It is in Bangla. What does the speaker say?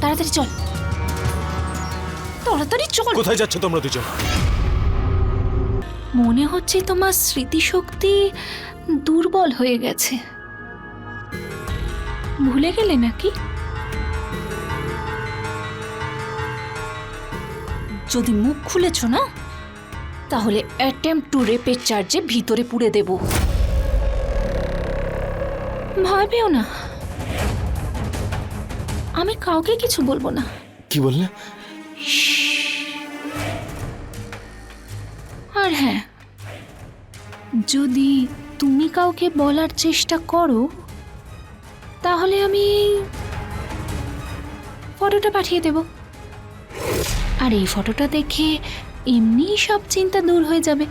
তাড়াতাড়ি চল, তাড়াতাড়ি চল। কোথায় যাচ্ছ তোমরা দুজন? মনে হচ্ছে তোমার স্মৃতিশক্তি দুর্বল হয়ে গেছে। ভুলে গেলে নাকি? যদি মুখ খুলেছ না, তাহলে অ্যাটেম্পট টু রেপের চার্জে ভিতরে পুড়ে দেব। ভয় পেও না, আমি কাউকে কিছু বলবো না। কি বললে? আর হ্যাঁ, যদি তুমি কাউকে বলার চেষ্টা করো, তাহলে আমি ফটোটা পাঠিয়ে দেব। আর এই ফটোটা দেখে এমনিই সব চিন্তা দূর হয়ে যাবে।